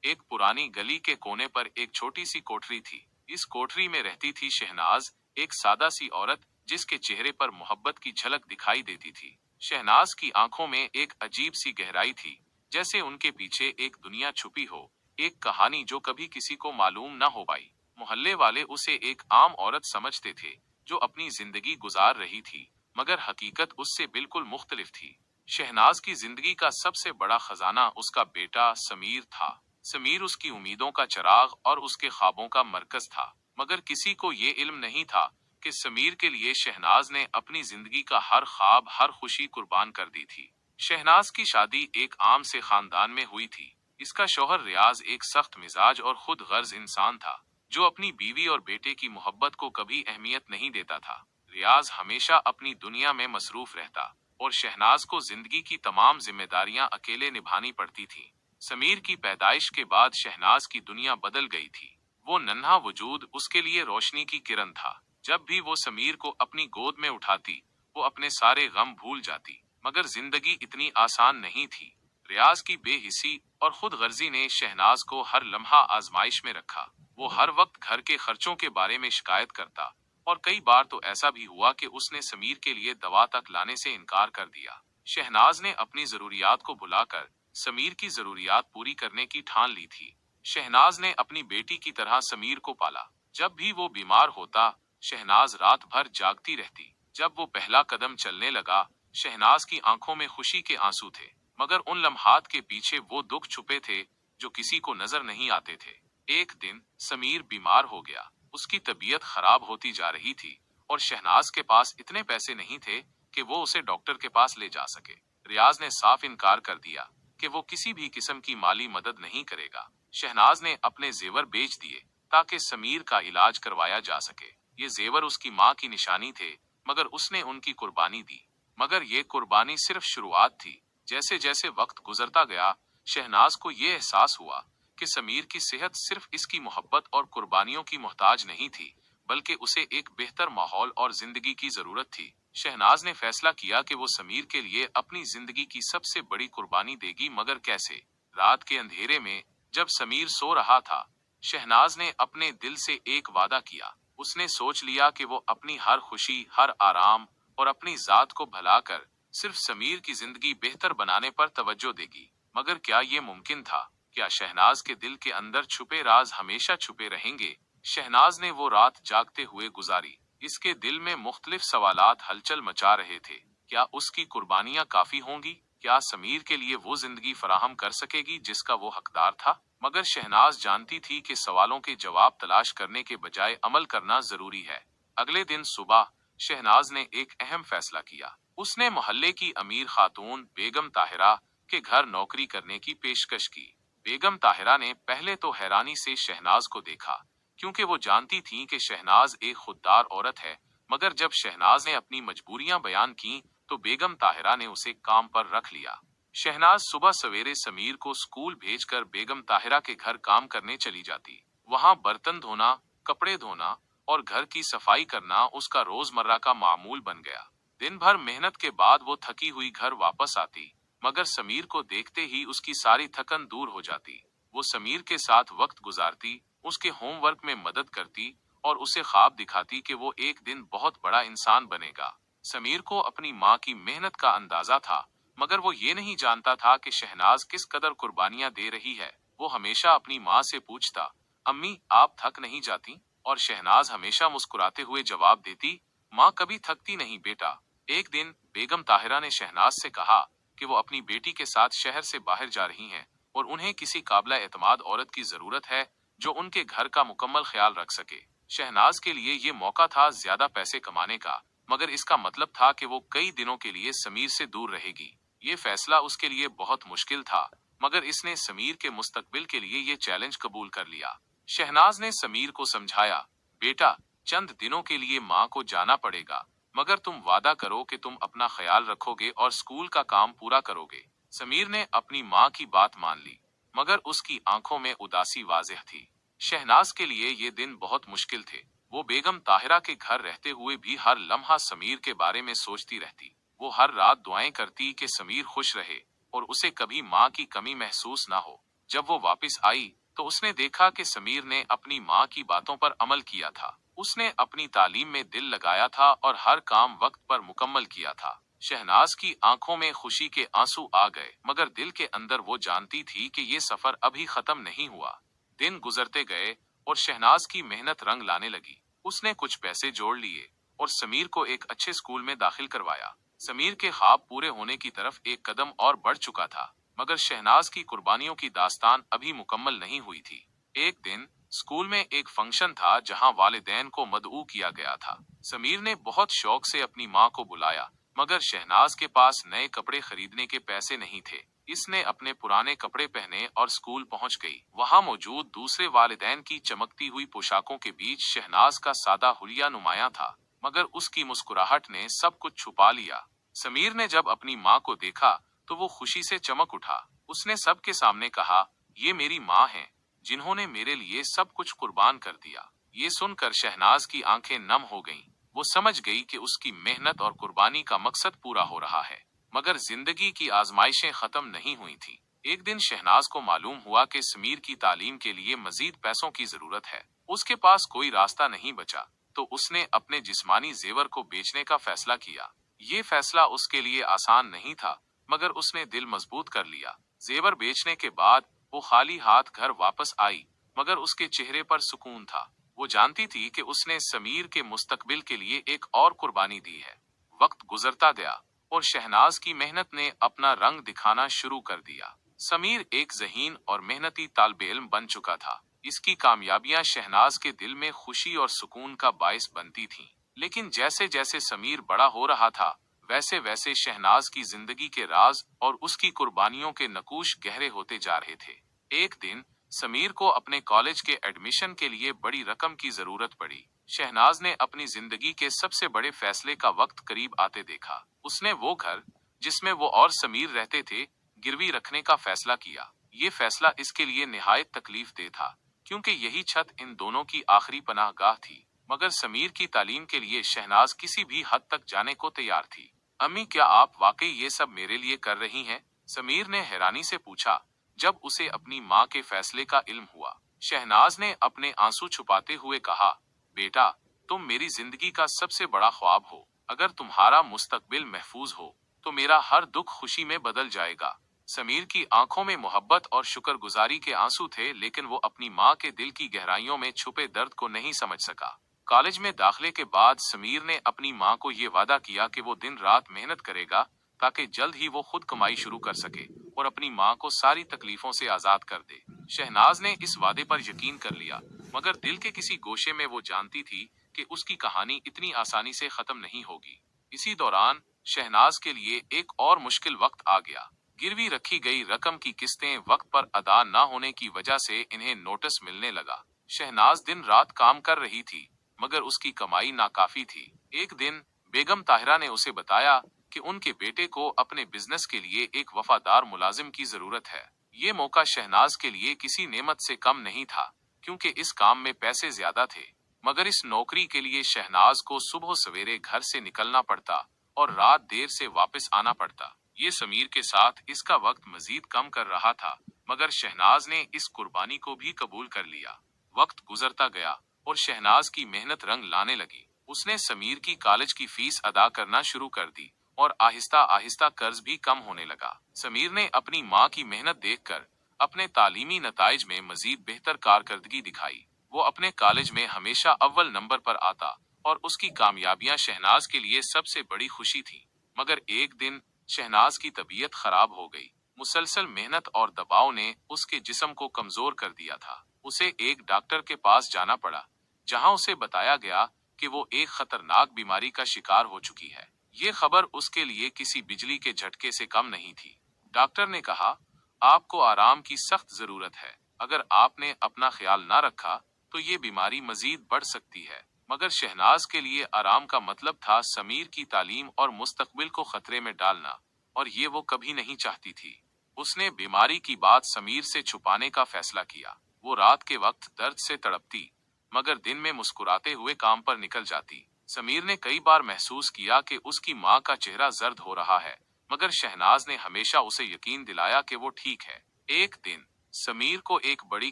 एक पुरानी गली के कोने पर एक छोटी सी कोठरी थी। इस कोठरी में रहती थी शहनाज, एक सादा सी औरत जिसके चेहरे पर मोहब्बत की झलक दिखाई देती थी। शहनाज की आंखों में एक अजीब सी गहराई थी, जैसे उनके पीछे एक दुनिया छुपी हो, एक कहानी जो कभी किसी को मालूम न हो पाई। मोहल्ले वाले उसे एक आम औरत समझते थे, जो अपनी जिंदगी गुजार रही थी, मगर हकीकत उससे बिल्कुल मुख्तलिफ थी। शहनाज की जिंदगी का सबसे बड़ा खजाना उसका बेटा समीर था। समीर उसकी उम्मीदों का चिराग और उसके ख्वाबों का मरकज था, मगर किसी को ये इल्म नहीं था कि समीर के लिए शहनाज ने अपनी जिंदगी का हर ख्वाब, हर खुशी कुर्बान कर दी थी। शहनाज की शादी एक आम से खानदान में हुई थी। इसका शौहर रियाज एक सख्त मिजाज और खुद गर्ज इंसान था, जो अपनी बीवी और बेटे की मोहब्बत को कभी अहमियत नहीं देता था। रियाज हमेशा अपनी दुनिया में मसरूफ रहता और शहनाज को जिंदगी की तमाम जिम्मेदारियां अकेले निभानी पड़ती थीं। समीर की पैदाइश के बाद शहनाज की दुनिया बदल गई थी। वो नन्हा वजूद उसके लिए रोशनी की किरण था। जब भी वो समीर को अपनी गोद में उठाती, वो अपने सारे गम भूल जाती। मगर जिंदगी इतनी आसान नहीं थी। रियाज की बेहिसी और खुद गर्जी ने शहनाज को हर लम्हा आजमाइश में रखा। वो हर वक्त घर के खर्चों के बारे में शिकायत करता और कई बार तो ऐसा भी हुआ कि उसने समीर के लिए दवा तक लाने से इनकार कर दिया। शहनाज ने अपनी जरूरियात को भुलाकर समीर की जरूरियात पूरी करने की ठान ली थी। शहनाज ने अपनी बेटी की तरह समीर को पाला। जब भी वो बीमार होता, शहनाज रात भर जागती रहती। जब वो पहला कदम चलने लगा, शहनाज की आंखों में खुशी के आंसू थे, मगर उन लम्हात के पीछे वो दुख छुपे थे जो किसी को नजर नहीं आते थे। एक दिन समीर बीमार हो गया। उसकी तबीयत खराब होती जा रही थी और शहनाज के पास इतने पैसे नहीं थे कि वो उसे डॉक्टर के पास ले जा सके। रियाज ने साफ इनकार कर दिया कि वो किसी भी किस्म की माली मदद नहीं करेगा। शहनाज ने अपने जेवर बेच दिए ताकि समीर का इलाज करवाया जा सके। ये जेवर उसकी माँ की निशानी थे, मगर उसने उनकी कुर्बानी दी। मगर ये कुर्बानी सिर्फ शुरुआत थी। जैसे जैसे वक्त गुजरता गया, शहनाज को ये एहसास हुआ कि समीर की सेहत सिर्फ इसकी मोहब्बत और कुर्बानियों की मोहताज नहीं थी, बल्कि उसे एक बेहतर माहौल और जिंदगी की जरूरत थी। शहनाज ने फैसला किया कि वो समीर के लिए अपनी जिंदगी की सबसे बड़ी कुर्बानी देगी, मगर कैसे? रात के अंधेरे में जब समीर सो रहा था, शहनाज ने अपने दिल से एक वादा किया। उसने सोच लिया कि वो अपनी हर खुशी, हर आराम और अपनी जात को भलाकर सिर्फ समीर की जिंदगी बेहतर बनाने पर तवज्जो देगी। मगर क्या ये मुमकिन था? क्या शहनाज के दिल के अंदर छुपे राज हमेशा छुपे रहेंगे? शहनाज ने वो रात जागते हुए गुजारी। इसके दिल में मुख्तलिफ सवालात हलचल मचा रहे थे। क्या उसकी कुर्बानियां काफी होंगी? क्या समीर के लिए वो जिंदगी फराहम कर सकेगी जिसका वो हकदार था? मगर शहनाज जानती थी कि सवालों के जवाब तलाश करने के बजाय अमल करना जरूरी है। अगले दिन सुबह शहनाज ने एक अहम फैसला किया। उसने मोहल्ले की अमीर खातून बेगम ताहिरा के घर नौकरी करने की पेशकश की। बेगम ताहिरा ने पहले तो हैरानी से शहनाज को देखा, क्योंकि वो जानती थीं कि शहनाज एक खुददार औरत है। मगर जब शहनाज ने अपनी मजबूरियां बयान की, तो बेगम ताहिरा ने उसे काम पर रख लिया। शहनाज सुबह सवेरे समीर को स्कूल भेजकर बेगम ताहिरा के घर काम करने चली जाती। वहां बर्तन धोना, कपड़े धोना और घर की सफाई करना उसका रोजमर्रा का मामूल बन गया। दिन भर मेहनत के बाद वो थकी हुई घर वापस आती, मगर समीर को देखते ही उसकी सारी थकन दूर हो जाती। वो समीर के साथ वक्त गुजारती, उसके होमवर्क में मदद करती और उसे ख्वाब दिखाती कि वो एक दिन बहुत बड़ा इंसान बनेगा। समीर को अपनी माँ की मेहनत का अंदाजा था, मगर वो ये नहीं जानता था कि शहनाज किस कदर कुर्बानियां दे रही है। वो हमेशा अपनी माँ से पूछता, अम्मी आप थक नहीं जाती? और शहनाज हमेशा मुस्कुराते हुए जवाब देती, माँ कभी थकती नहीं बेटा। एक दिन बेगम ताहिरा ने शहनाज से कहा कि वो अपनी बेटी के साथ शहर से बाहर जा रही हैं और उन्हें किसी काबिल एतमाद औरत की जरूरत है जो उनके घर का मुकम्मल ख्याल रख सके। शहनाज के लिए ये मौका था ज्यादा पैसे कमाने का, मगर इसका मतलब था कि वो कई दिनों के लिए समीर से दूर रहेगी। ये फैसला उसके लिए बहुत मुश्किल था, मगर इसने समीर के मुस्तकबिल के लिए ये चैलेंज कबूल कर लिया। शहनाज ने समीर को समझाया, बेटा चंद दिनों के लिए माँ को जाना पड़ेगा, मगर तुम वादा करो कि तुम अपना ख्याल रखोगे और स्कूल का काम पूरा करोगे। समीर ने अपनी माँ की बात मान ली, मगर उसकी आंखों में उदासी वाज़ेह थी। शहनाज के लिए ये दिन बहुत मुश्किल थे। वो बेगम ताहिरा के घर रहते हुए भी हर लम्हा समीर के बारे में सोचती रहती। वो हर रात दुआएं करती कि समीर खुश रहे और उसे कभी माँ की कमी महसूस ना हो। जब वो वापस आई तो उसने देखा कि समीर ने अपनी माँ की बातों पर अमल किया था। उसने अपनी तालीम में दिल लगाया था और हर काम वक्त पर मुकम्मल किया था। शहनाज की आंखों में खुशी के आंसू आ गए, मगर दिल के अंदर वो जानती थी कि ये सफर अभी खत्म नहीं हुआ। दिन गुजरते गए और शहनाज की मेहनत रंग लाने लगी। उसने कुछ पैसे जोड़ लिए और समीर को एक अच्छे स्कूल में दाखिल करवाया। समीर के ख्वाब पूरे होने की तरफ एक कदम और बढ़ चुका था, मगर शहनाज की कुर्बानियों की दास्तान अभी मुकम्मल नहीं हुई थी। एक दिन स्कूल में एक फंक्शन था जहां वालिदैन को मदऊ किया गया था। समीर ने बहुत शौक से अपनी माँ को बुलाया, मगर शहनाज के पास नए कपड़े खरीदने के पैसे नहीं थे। इसने अपने पुराने कपड़े पहने और स्कूल पहुंच गई। वहां मौजूद दूसरे वालिदैन की चमकती हुई पोशाकों के बीच शहनाज का सादा हुलिया नुमाया था, मगर उसकी मुस्कुराहट ने सब कुछ छुपा लिया। समीर ने जब अपनी माँ को देखा तो वो खुशी से चमक उठा। उसने सबके सामने कहा, ये मेरी माँ है, जिन्होंने मेरे लिए सब कुछ कुर्बान कर दिया। ये सुनकर शहनाज की आंखें नम हो गईं। वो समझ गई कि उसकी मेहनत और कुर्बानी का मकसद पूरा हो रहा है। मगर जिंदगी की आजमाइशें खत्म नहीं हुई थी। एक दिन शहनाज को मालूम हुआ कि समीर की तालीम के लिए मजीद पैसों की जरूरत है। उसके पास कोई रास्ता नहीं बचा, तो उसने अपने जिस्मानी जेवर को बेचने का फैसला किया। ये फैसला उसके लिए आसान नहीं था, मगर उसने दिल मजबूत कर लिया। जेवर बेचने के बाद वो खाली हाथ घर वापस आई, मगर उसके चेहरे पर सुकून था। वो जानती थी कि उसने समीर के मुस्तकबिल के लिए एक और कुर्बानी दी है। वक्त गुजरता गया और शहनाज की मेहनत ने अपना रंग दिखाना शुरू कर दिया। समीर एक ज़हीन और मेहनती तालिबे इल्म बन चुका था। इसकी कामयाबियां शहनाज के दिल में खुशी और सुकून का बायस बनती थीं। लेकिन जैसे जैसे समीर बड़ा हो रहा था, वैसे वैसे शहनाज की जिंदगी के राज और उसकी कुर्बानियों के नकूश गहरे होते जा रहे थे। एक दिन समीर को अपने कॉलेज के एडमिशन के लिए बड़ी रकम की जरूरत पड़ी। शहनाज ने अपनी जिंदगी के सबसे बड़े फैसले का वक्त करीब आते देखा। उसने वो घर जिसमें वो और समीर रहते थे गिरवी रखने का फैसला किया। ये फैसला इसके लिए निहायत तकलीफ दे था, क्योंकि यही छत इन दोनों की आखिरी पनाहगाह थी। मगर समीर की तालीम के लिए शहनाज किसी भी हद तक जाने को तैयार थी। अम्मी, क्या आप वाकई ये सब मेरे लिए कर रही हैं? समीर ने हैरानी से पूछा जब उसे अपनी माँ के फैसले का इल्म हुआ। शहनाज ने अपने आंसू छुपाते हुए कहा, बेटा, तुम मेरी जिंदगी का सबसे बड़ा ख्वाब हो। अगर तुम्हारा मुस्तकबिल महफूज हो तो मेरा हर दुख खुशी में बदल जाएगा। समीर की आंखों में मोहब्बत और शुक्रगुजारी के आंसू थे, लेकिन वो अपनी माँ के दिल की गहराइयों में छुपे दर्द को नहीं समझ सका। कॉलेज में दाखिले के बाद समीर ने अपनी माँ को ये वादा किया कि वो दिन रात मेहनत करेगा ताकि जल्द ही वो खुद कमाई शुरू कर सके और अपनी माँ को सारी तकलीफों से आजाद कर दे। शहनाज ने इस वादे पर यकीन कर लिया, मगर दिल के किसी गोशे में वो जानती थी कि उसकी कहानी इतनी आसानी से खत्म नहीं होगी। इसी दौरान शहनाज के लिए एक और मुश्किल वक्त आ गया। गिरवी रखी गई रकम की किस्तें वक्त पर अदा न होने की वजह से इन्हें नोटिस मिलने लगा। शहनाज दिन रात काम कर रही थी, मगर उसकी कमाई नाकाफी थी। एक दिन बेगम ताहिरा ने उसे बताया कि उनके बेटे को अपने बिजनेस के लिए एक वफादार मुलाजिम की जरूरत है। ये मौका शहनाज के लिए किसी नेमत से कम नहीं था, क्योंकि इस काम में पैसे ज्यादा थे। मगर इस नौकरी के लिए शहनाज को सुबह सवेरे घर से निकलना पड़ता और रात देर से वापस आना पड़ता। ये समीर के साथ इसका वक्त मजीद कम कर रहा था, मगर शहनाज ने इस कुर्बानी को भी कबूल कर लिया। वक्त गुजरता गया और शहनाज की मेहनत रंग लाने लगी। उसने समीर की कॉलेज की फीस अदा करना शुरू कर दी और आहिस्ता आहिस्ता कर्ज भी कम होने लगा। समीर ने अपनी माँ की मेहनत देखकर अपने तालीमी नताइज में मजीद बेहतर कारकर्दगी दिखाई। वो अपने कॉलेज में हमेशा अव्वल नंबर पर आता और उसकी कामयाबियां शहनाज के लिए सबसे बड़ी खुशी थी। मगर एक दिन शहनाज की तबीयत खराब हो गई। मुसलसल मेहनत और दबाव ने उसके जिस्म को कमजोर कर दिया था। उसे एक डॉक्टर के पास जाना पड़ा, जहां उसे बताया गया कि वो एक खतरनाक बीमारी का शिकार हो चुकी है। ये खबर उसके लिए किसी बिजली के झटके से कम नहीं थी। डॉक्टर ने कहा, आपको आराम की सख्त जरूरत है। अगर आपने अपना ख्याल ना रखा तो ये बीमारी मजीद बढ़ सकती है। मगर शहनाज के लिए आराम का मतलब था समीर की तालीम और मुस्तकबिल को खतरे में डालना, और ये वो कभी नहीं चाहती थी। उसने बीमारी की बात समीर से छुपाने का फैसला किया। वो रात के वक्त दर्द से तड़पती, मगर दिन में मुस्कुराते हुए काम पर निकल जाती। समीर ने कई बार महसूस किया कि उसकी माँ का चेहरा जर्द हो रहा है, मगर शहनाज ने हमेशा उसे यकीन दिलाया कि वो ठीक है। एक दिन समीर को एक बड़ी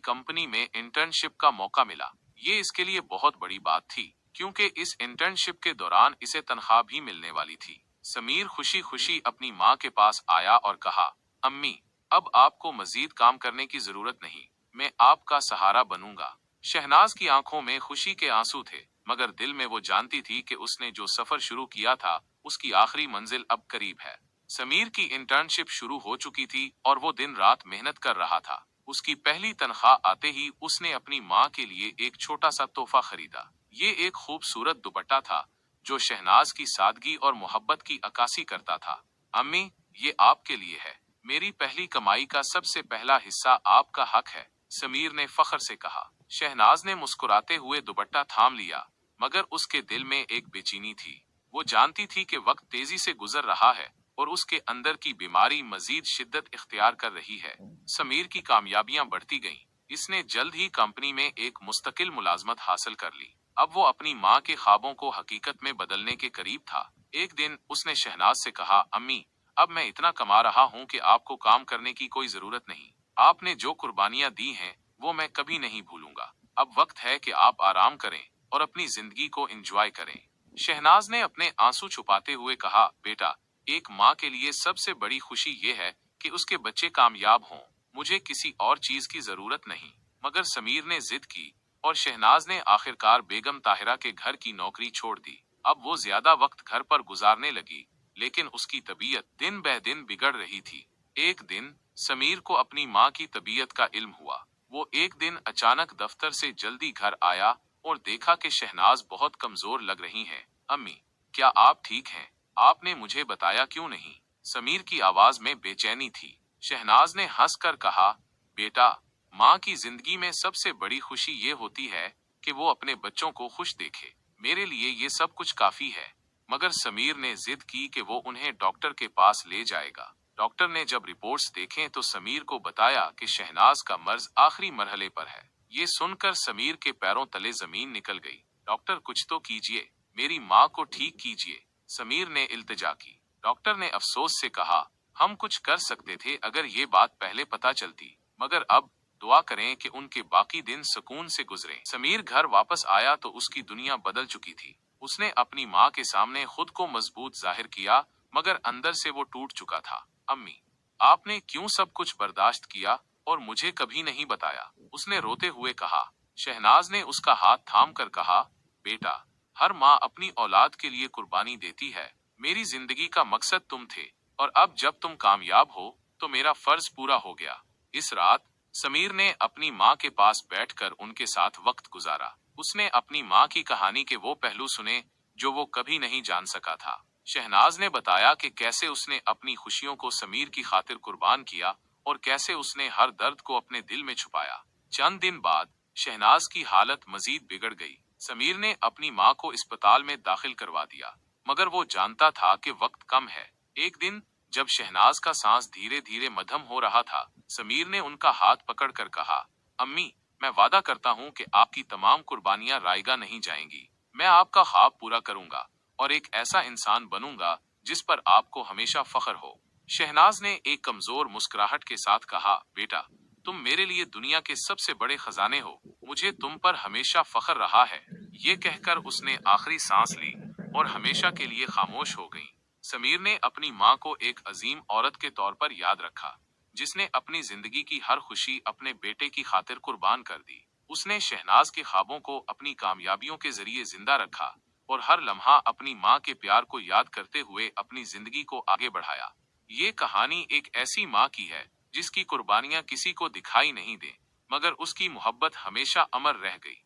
कंपनी में इंटर्नशिप का मौका मिला। ये इसके लिए बहुत बड़ी बात थी, क्योंकि इस इंटर्नशिप के दौरान इसे तनख्वाह भी मिलने वाली थी। समीर खुशी खुशी अपनी माँ के पास आया और कहा, अम्मी, अब आपको मजीद काम करने की जरूरत नहीं, मैं आपका सहारा बनूंगा। शहनाज की आंखों में खुशी के आंसू थे, मगर दिल में वो जानती थी कि उसने जो सफर शुरू किया था, उसकी आखिरी मंजिल अब करीब है। समीर की इंटर्नशिप शुरू हो चुकी थी और वो दिन रात मेहनत कर रहा था। उसकी पहली तनख्वाह आते ही उसने अपनी माँ के लिए एक छोटा सा तोहफा खरीदा। ये एक खूबसूरत दुपट्टा था, जो शहनाज की सादगी और मोहब्बत की अक्कासी करता था। अम्मी, ये आपके लिए है। मेरी पहली कमाई का सबसे पहला हिस्सा आपका हक है, समीर ने फख्र से कहा। शहनाज ने मुस्कुराते हुए दुपट्टा थाम लिया, मगर उसके दिल में एक बेचैनी थी। वो जानती थी कि वक्त तेजी से गुजर रहा है और उसके अंदर की बीमारी मजीद शिद्दत इख्तियार कर रही है। समीर की कामयाबियां बढ़ती गईं। इसने जल्द ही कंपनी में एक मुस्तकिल मुलाजमत हासिल कर ली। अब वो अपनी माँ के ख्वाबों को हकीकत में बदलने के करीब था। एक दिन उसने शहनाज से कहा, अम्मी, अब मैं इतना कमा रहा हूँ कि आपको काम करने की कोई जरूरत नहीं। आपने जो कुर्बानियां दी हैं, वो मैं कभी नहीं भूलूंगा। अब वक्त है कि आप आराम करें और अपनी जिंदगी को एंजॉय करें। शहनाज ने अपने आंसू छुपाते हुए कहा, बेटा, एक माँ के लिए सबसे बड़ी खुशी ये है कि उसके बच्चे कामयाब हों। मुझे किसी और चीज की जरूरत नहीं। मगर समीर ने जिद की और शहनाज ने आखिरकार बेगम ताहिरा के घर की नौकरी छोड़ दी। अब वो ज्यादा वक्त घर पर गुजारने लगी, लेकिन उसकी तबीयत दिन ब दिन बिगड़ रही थी। एक दिन समीर को अपनी माँ की तबीयत का इल्म हुआ। वो एक दिन अचानक दफ्तर से जल्दी घर आया और देखा कि शहनाज बहुत कमजोर लग रही हैं। अम्मी, क्या आप ठीक हैं? आपने मुझे बताया क्यों नहीं? समीर की आवाज में बेचैनी थी। शहनाज ने हंसकर कहा, बेटा, माँ की जिंदगी में सबसे बड़ी खुशी ये होती है कि वो अपने बच्चों को खुश देखे। मेरे लिए ये सब कुछ काफी है। मगर समीर ने जिद की कि वो उन्हें डॉक्टर के पास ले जाएगा। डॉक्टर ने जब रिपोर्ट्स देखें तो समीर को बताया कि शहनाज का मर्ज आखिरी मरहले पर है। ये सुनकर समीर के पैरों तले जमीन निकल गई। डॉक्टर, कुछ तो कीजिए, मेरी माँ को ठीक कीजिए, समीर ने इल्तिजा की। डॉक्टर ने अफसोस से कहा, हम कुछ कर सकते थे अगर ये बात पहले पता चलती, मगर अब दुआ करें कि उनके बाकी दिन सुकून से गुजरें। समीर घर वापस आया तो उसकी दुनिया बदल चुकी थी। उसने अपनी माँ के सामने खुद को मजबूत जाहिर किया, मगर अंदर से वो टूट चुका था। अम्मी, आपने क्यों सब कुछ बर्दाश्त किया और मुझे कभी नहीं बताया? उसने रोते हुए कहा। शहनाज ने उसका हाथ थाम कर कहा, बेटा, हर माँ अपनी औलाद के लिए कुर्बानी देती है। मेरी जिंदगी का मकसद तुम थे, और अब जब तुम कामयाब हो तो मेरा फर्ज पूरा हो गया। इस रात समीर ने अपनी माँ के पास बैठकर उनके साथ वक्त गुजारा। उसने अपनी माँ की कहानी के वो पहलू सुने जो वो कभी नहीं जान सका था। शहनाज ने बताया कि कैसे उसने अपनी खुशियों को समीर की खातिर कुर्बान किया और कैसे उसने हर दर्द को अपने दिल में छुपाया। चंद दिन बाद शहनाज की हालत मजीद बिगड़ गई। समीर ने अपनी माँ को अस्पताल में दाखिल करवा दिया, मगर वो जानता था कि वक्त कम है। एक दिन जब शहनाज का सांस धीरे धीरे मध्यम हो रहा था, समीर ने उनका हाथ पकड़कर कहा, अम्मी, मैं वादा करता हूँ कि आपकी तमाम कुर्बानियां रायगा नहीं जाएंगी। मैं आपका ख्वाब पूरा करूंगा और एक ऐसा इंसान बनूंगा जिस पर आपको हमेशा फख्र हो। शहनाज ने एक कमजोर मुस्कुराहट के साथ कहा, बेटा, तुम मेरे लिए दुनिया के सबसे बड़े खजाने हो। मुझे तुम पर हमेशा फख्र रहा है। ये कहकर उसने आखिरी सांस ली और हमेशा के लिए खामोश हो गई। समीर ने अपनी माँ को एक अजीम औरत के तौर पर याद रखा, जिसने अपनी जिंदगी की हर खुशी अपने बेटे की खातिर कुर्बान कर दी। उसने शहनाज के ख्वाबों को अपनी कामयाबियों के जरिए जिंदा रखा और हर लम्हा अपनी माँ के प्यार को याद करते हुए अपनी जिंदगी को आगे बढ़ाया। ये कहानी एक ऐसी माँ की है जिसकी कुर्बानियां किसी को दिखाई नहीं दे, मगर उसकी मोहब्बत हमेशा अमर रह गई।